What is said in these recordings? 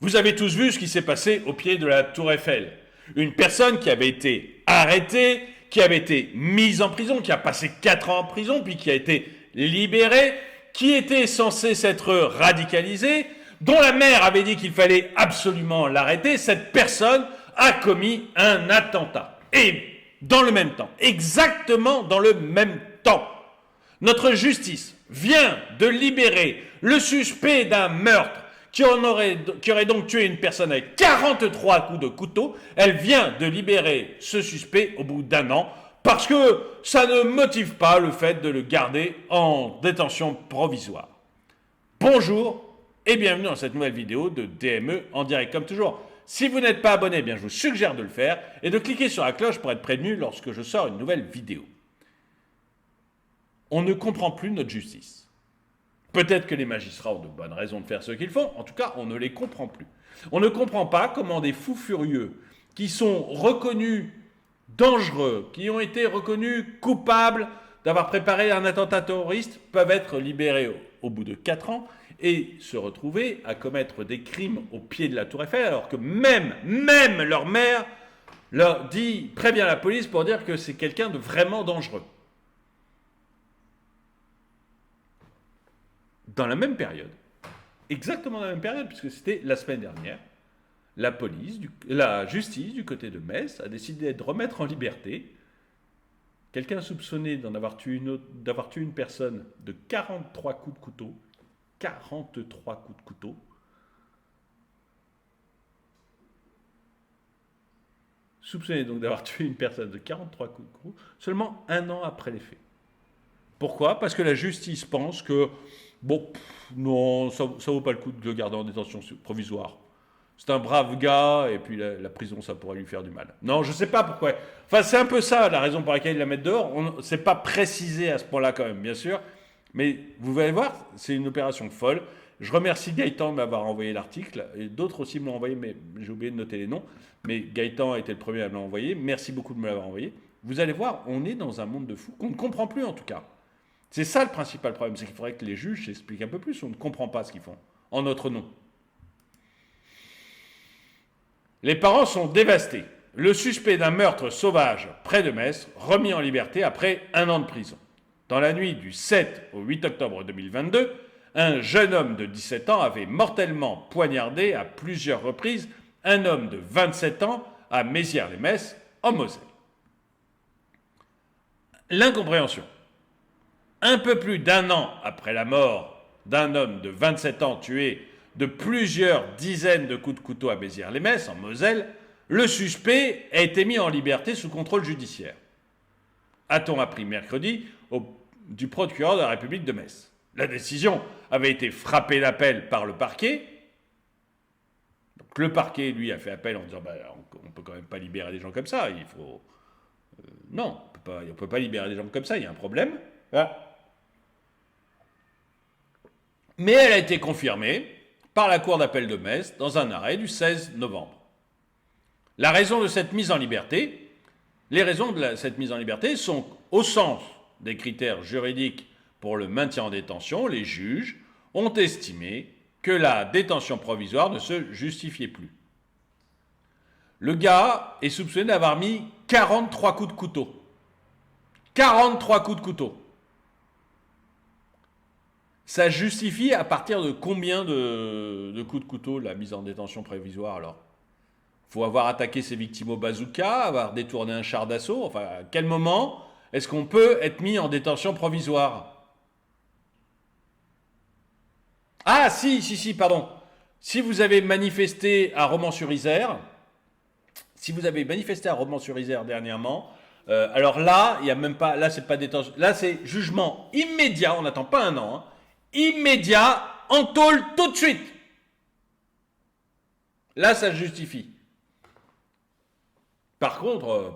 Vous avez tous vu ce qui s'est passé au pied de la Tour Eiffel. Une personne qui avait été arrêtée, qui avait été mise en prison, qui a passé 4 ans en prison, puis qui a été libérée, qui était censée s'être radicalisée, dont la mère avait dit qu'il fallait absolument l'arrêter. Cette personne a commis un attentat. Et dans le même temps, exactement dans le même temps, notre justice vient de libérer le suspect d'un meurtre qui aurait donc tué une personne avec 43 coups de couteau. Elle vient de libérer ce suspect au bout d'1 an parce que ça ne motive pas le fait de le garder en détention provisoire. Bonjour et bienvenue dans cette nouvelle vidéo de DME en direct. Comme toujours, si vous n'êtes pas abonné, je vous suggère de le faire et de cliquer sur la cloche pour être prévenu lorsque je sors une nouvelle vidéo. On ne comprend plus notre justice. Peut-être que les magistrats ont de bonnes raisons de faire ce qu'ils font, en tout cas, on ne les comprend plus. On ne comprend pas comment des fous furieux qui sont reconnus dangereux, qui ont été reconnus coupables d'avoir préparé un attentat terroriste, peuvent être libérés au bout de 4 ans et se retrouver à commettre des crimes au pied de la Tour Eiffel, alors que même leur mère leur dit, prévient la police pour dire que c'est quelqu'un de vraiment dangereux. Dans la même période, exactement dans la même période, puisque c'était la semaine dernière, la justice du côté de Metz a décidé de remettre en liberté quelqu'un soupçonné d'avoir tué une personne de 43 coups de couteau. 43 coups de couteau. Soupçonné donc d'avoir tué une personne de 43 coups de couteau, seulement 1 an après les faits. Pourquoi ? Parce que la justice pense que non, ça vaut pas le coup de le garder en détention provisoire. C'est un brave gars, et puis la prison, ça pourrait lui faire du mal. Non, je sais pas pourquoi. Enfin, c'est un peu ça, la raison pour laquelle ils la mettent dehors. C'est pas précisé à ce point-là quand même, bien sûr. Mais vous allez voir, c'est une opération folle. Je remercie Gaëtan de m'avoir envoyé l'article, et d'autres aussi me l'ont envoyé, mais j'ai oublié de noter les noms. Mais Gaëtan a été le premier à me l'envoyer. Merci beaucoup de me l'avoir envoyé. Vous allez voir, on est dans un monde de fous qu'on ne comprend plus en tout cas. C'est ça le principal problème, c'est qu'il faudrait que les juges s'expliquent un peu plus. On ne comprend pas ce qu'ils font, en notre nom. Les parents sont dévastés. Le suspect d'un meurtre sauvage près de Metz, remis en liberté après 1 an de prison. Dans la nuit du 7 au 8 octobre 2022, un jeune homme de 17 ans avait mortellement poignardé à plusieurs reprises un homme de 27 ans à Mézières-les-Metz, en Moselle. L'incompréhension. Un peu plus d'1 an après la mort d'un homme de 27 ans tué de plusieurs dizaines de coups de couteau à Mézières-les-Metz, en Moselle, le suspect a été mis en liberté sous contrôle judiciaire. A-t-on appris mercredi du procureur de la République de Metz. La décision avait été frappée d'appel par le parquet. Donc le parquet, lui, a fait appel en disant on ne peut quand même pas libérer des gens comme ça. Non, on ne peut pas libérer des gens comme ça, il y a un problème. Voilà. Mais elle a été confirmée par la Cour d'appel de Metz dans un arrêt du 16 novembre. La raison de cette mise en liberté, les raisons de cette mise en liberté sont au sens des critères juridiques pour le maintien en détention. Les juges ont estimé que la détention provisoire ne se justifiait plus. Le gars est soupçonné d'avoir mis 43 coups de couteau. 43 coups de couteau. Ça justifie à partir de combien de coups de couteau la mise en détention provisoire alors ? Il faut avoir attaqué ses victimes au bazooka, avoir détourné un char d'assaut. Enfin, à quel moment est-ce qu'on peut être mis en détention provisoire ? Ah, pardon. Si vous avez manifesté à Romans-sur-Isère, dernièrement, alors là, il n'y a même pas, là c'est pas détention, là c'est jugement immédiat, on n'attend pas 1 an, immédiat, en tôle tout de suite. Là, ça se justifie. Par contre,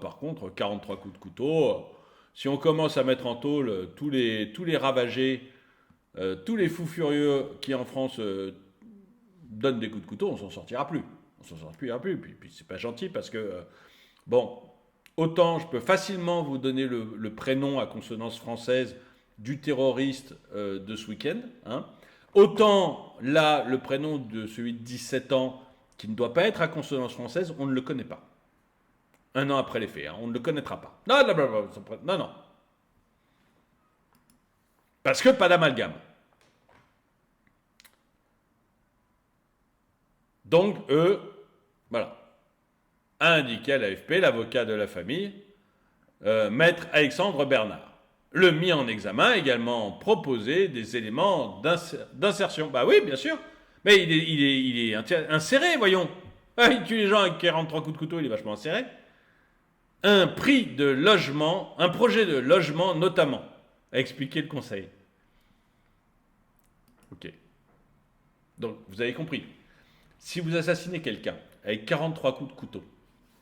43 coups de couteau, si on commence à mettre en tôle tous les ravagés, tous les fous furieux qui en France donnent des coups de couteau, on s'en sortira plus. On s'en sortira plus. Puis c'est pas gentil parce que, autant je peux facilement vous donner le prénom à consonance française du terroriste de ce week-end, autant là, le prénom de celui de 17 ans qui ne doit pas être à consonance française, on ne le connaît pas. Un an après les faits, on ne le connaîtra pas. Non, non, non. Parce que pas d'amalgame. Donc, eux, voilà, a indiqué à l'AFP, l'avocat de la famille, maître Alexandre Bernard. Le mis en examen a également proposé des éléments d'insertion. Bah oui, bien sûr. Mais il est inséré, voyons. Il tue les gens avec 43 coups de couteau, il est vachement inséré. Un prix de logement, un projet de logement notamment, a expliqué le conseil. Ok. Donc, vous avez compris. Si vous assassinez quelqu'un avec 43 coups de couteau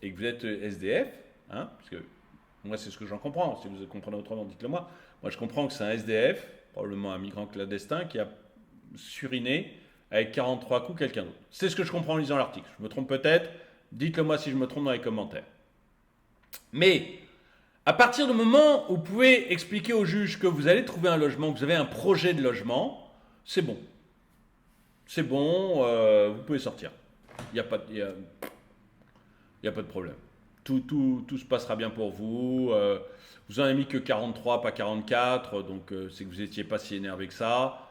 et que vous êtes SDF, parce que moi c'est ce que j'en comprends, si vous comprenez autrement, dites-le moi. Moi je comprends que c'est un SDF, probablement un migrant clandestin, qui a suriné avec 43 coups quelqu'un d'autre. C'est ce que je comprends en lisant l'article. Je me trompe peut-être, dites-le moi si je me trompe dans les commentaires. Mais, à partir du moment où vous pouvez expliquer au juge que vous allez trouver un logement, que vous avez un projet de logement, c'est bon. C'est bon, vous pouvez sortir. Il n'y a pas de problème. Tout se passera bien pour vous. Vous en avez mis que 43, pas 44, donc c'est que vous n'étiez pas si énervé que ça.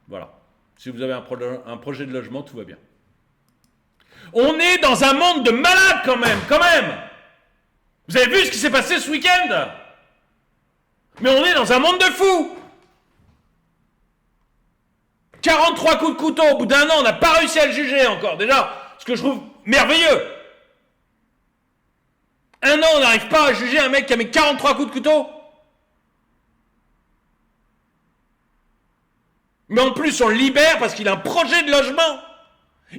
Voilà. Si vous avez un projet de logement, tout va bien. On est dans un monde de malades quand même. Vous avez vu ce qui s'est passé ce week-end? Mais on est dans un monde de fous. 43 coups de couteau au bout d'un an, on n'a pas réussi à le juger encore. Déjà, ce que je trouve merveilleux. Un an, on n'arrive pas à juger un mec qui a mis 43 coups de couteau. Mais en plus, on le libère parce qu'il a un projet de logement.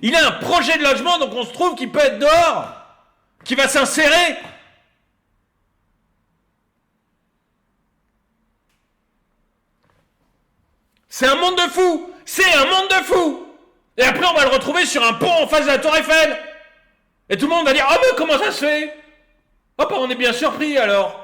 Il a un projet de logement, donc on se trouve qu'il peut être dehors, qu'il va s'insérer. C'est un monde de fous. C'est un monde de fous. Et après, on va le retrouver sur un pont en face de la Tour Eiffel. Et tout le monde va dire « Ah mais comment ça se fait ?» Hop, on est bien surpris alors.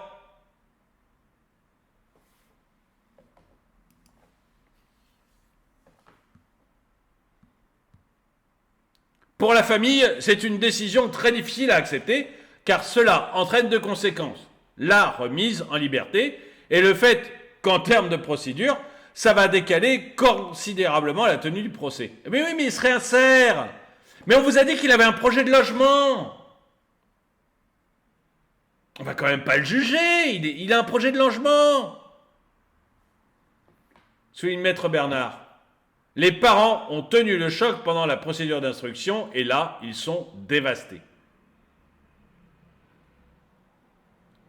Pour la famille, c'est une décision très difficile à accepter, car cela entraîne deux conséquences. La remise en liberté et le fait qu'en termes de procédure, ça va décaler considérablement la tenue du procès. Mais oui, mais il se réinsère. Mais on vous a dit qu'il avait un projet de logement. On va quand même pas le juger. Il a un projet de logement. Souligne Maître Bernard. Les parents ont tenu le choc pendant la procédure d'instruction et là, ils sont dévastés.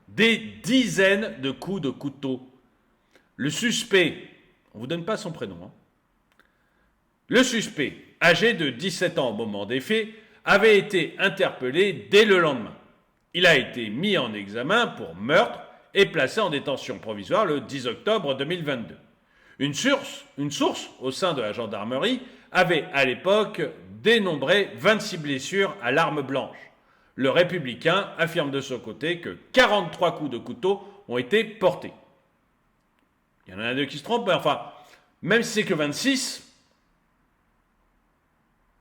Des dizaines de coups de couteau. Le suspect, on ne vous donne pas son prénom, Le suspect, âgé de 17 ans au moment des faits, avait été interpellé dès le lendemain. Il a été mis en examen pour meurtre et placé en détention provisoire le 10 octobre 2022. Une source au sein de la gendarmerie avait à l'époque dénombré 26 blessures à l'arme blanche. Le républicain affirme de son côté que 43 coups de couteau ont été portés. Il y en a un deux qui se trompent, mais enfin, même si c'est que 26,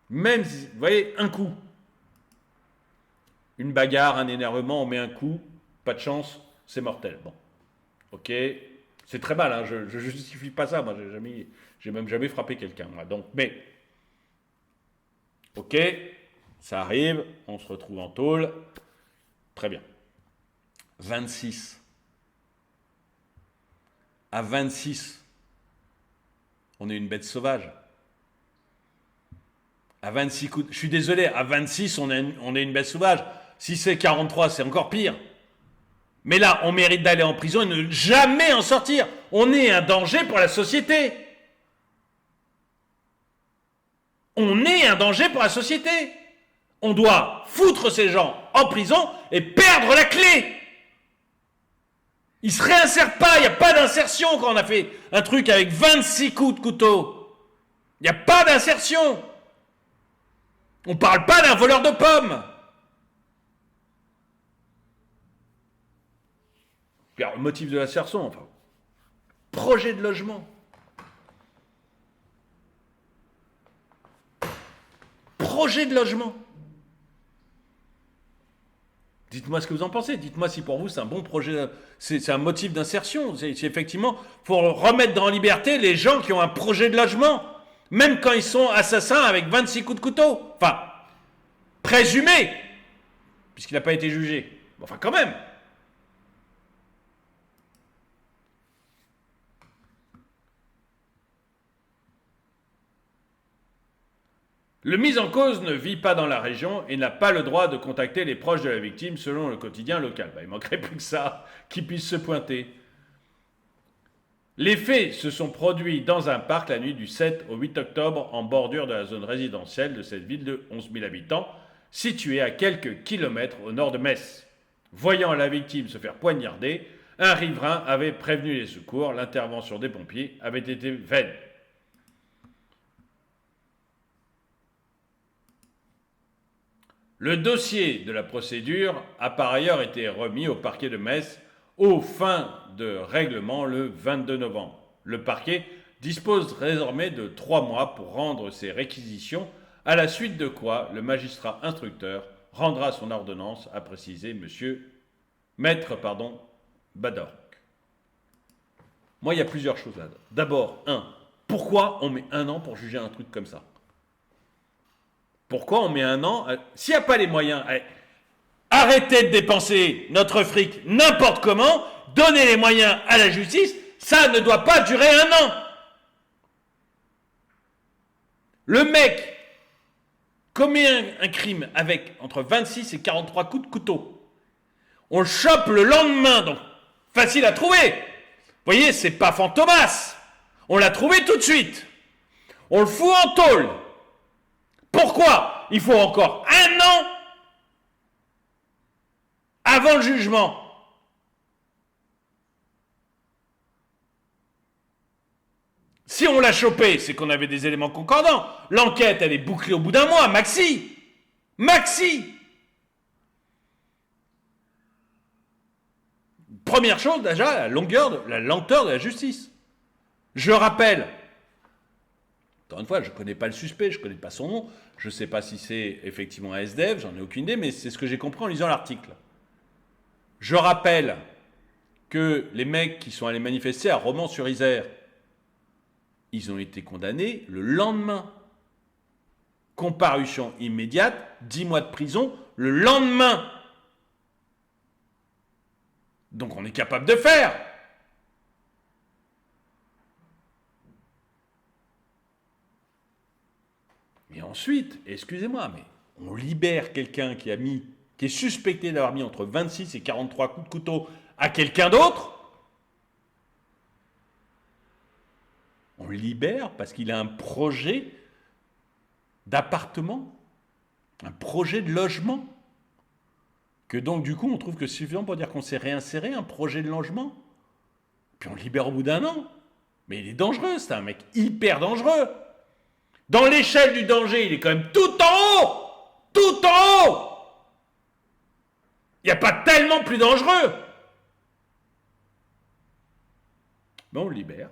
même si, vous voyez, un coup. Une bagarre, un énervement, on met un coup, pas de chance, c'est mortel. Bon, ok, c'est très mal, je ne justifie pas ça, moi j'ai même jamais frappé quelqu'un, moi. Donc, mais, ok, ça arrive, on se retrouve en tôle, très bien. 26. À 26, on est une bête sauvage. À 26 coups, je suis désolé, à 26, on est une bête sauvage. Si c'est 43, c'est encore pire. Mais là, on mérite d'aller en prison et ne jamais en sortir. On est un danger pour la société. On est un danger pour la société. On doit foutre ces gens en prison et perdre la clé. Ils ne se réinsèrent pas, il n'y a pas d'insertion quand on a fait un truc avec 26 coups de couteau. Il n'y a pas d'insertion. On ne parle pas d'un voleur de pommes. Puis alors, le motif de l'insertion, enfin, projet de logement. Projet de logement. Dites-moi ce que vous en pensez. Dites-moi si pour vous c'est un bon projet, c'est un motif d'insertion. C'est effectivement pour remettre dans la liberté les gens qui ont un projet de logement, même quand ils sont assassins avec 26 coups de couteau. Enfin, présumé, puisqu'il n'a pas été jugé. Enfin, quand même. Le mis en cause ne vit pas dans la région et n'a pas le droit de contacter les proches de la victime selon le quotidien local. Il manquerait plus que ça, qu'il puisse se pointer. Les faits se sont produits dans un parc la nuit du 7 au 8 octobre en bordure de la zone résidentielle de cette ville de 11 000 habitants, située à quelques kilomètres au nord de Metz. Voyant la victime se faire poignarder, un riverain avait prévenu les secours. L'intervention des pompiers avait été vaine. Le dossier de la procédure a par ailleurs été remis au parquet de Metz aux fins de règlement le 22 novembre. Le parquet dispose désormais de 3 mois pour rendre ses réquisitions, à la suite de quoi le magistrat instructeur rendra son ordonnance, a précisé Maître Badorc. Moi, il y a plusieurs choses là. D'abord, pourquoi on met 1 an pour juger un truc comme ça ? Pourquoi on met 1 an s'il n'y a pas les moyens, arrêtez de dépenser notre fric n'importe comment, donnez les moyens à la justice, ça ne doit pas durer 1 an. Le mec commet un crime avec entre 26 et 43 coups de couteau. On le chope le lendemain, donc facile à trouver. Vous voyez, c'est pas Fantomas. On l'a trouvé tout de suite. On le fout en tôle. Pourquoi il faut encore 1 an avant le jugement? Si on l'a chopé, c'est qu'on avait des éléments concordants. L'enquête, elle est bouclée au bout d'1 mois, maxi. Première chose, déjà, la lenteur de la justice. Je rappelle, encore une fois, je ne connais pas le suspect, je ne connais pas son nom, je ne sais pas si c'est effectivement un SDF, j'en ai aucune idée, mais c'est ce que j'ai compris en lisant l'article. Je rappelle que les mecs qui sont allés manifester à Romans-sur-Isère, ils ont été condamnés le lendemain. Comparution immédiate, 10 mois de prison, le lendemain. Donc on est capable de faire. Et ensuite, excusez-moi, mais on libère quelqu'un qui est suspecté d'avoir mis entre 26 et 43 coups de couteau à quelqu'un d'autre. On le libère parce qu'il a un projet d'appartement, un projet de logement. Que donc, du coup, on trouve que c'est suffisant pour dire qu'on s'est réinséré, un projet de logement. Puis on le libère au bout d'1 an. Mais il est dangereux, c'est un mec hyper dangereux. Dans l'échelle du danger, il est quand même tout en haut. Tout en haut. Il n'y a pas tellement plus dangereux. Mais on le libère.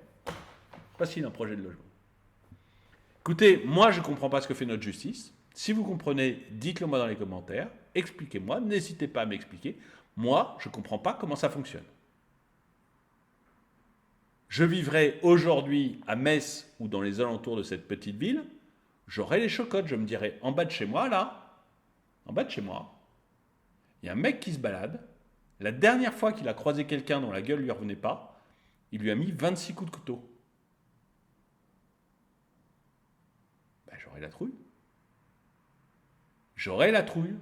Parce qu'il a un projet de logement. Écoutez, moi je ne comprends pas ce que fait notre justice. Si vous comprenez, dites-le moi dans les commentaires. Expliquez-moi, n'hésitez pas à m'expliquer. Moi, je ne comprends pas comment ça fonctionne. Je vivrai aujourd'hui à Metz ou dans les alentours de cette petite ville, j'aurai les chocottes, je me dirai, en bas de chez moi, là, en bas de chez moi, il y a un mec qui se balade. La dernière fois qu'il a croisé quelqu'un dont la gueule ne lui revenait pas, il lui a mis 26 coups de couteau. Ben, j'aurai la trouille. J'aurai la trouille.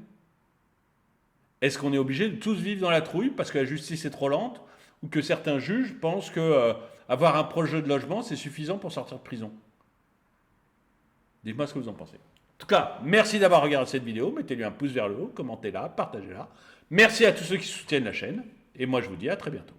Est-ce qu'on est obligé de tous vivre dans la trouille parce que la justice est trop lente ou que certains juges pensent que avoir un projet de logement, c'est suffisant pour sortir de prison? Dites-moi ce que vous en pensez. En tout cas, merci d'avoir regardé cette vidéo. Mettez-lui un pouce vers le haut, commentez-la, partagez-la. Merci à tous ceux qui soutiennent la chaîne. Et moi, je vous dis à très bientôt.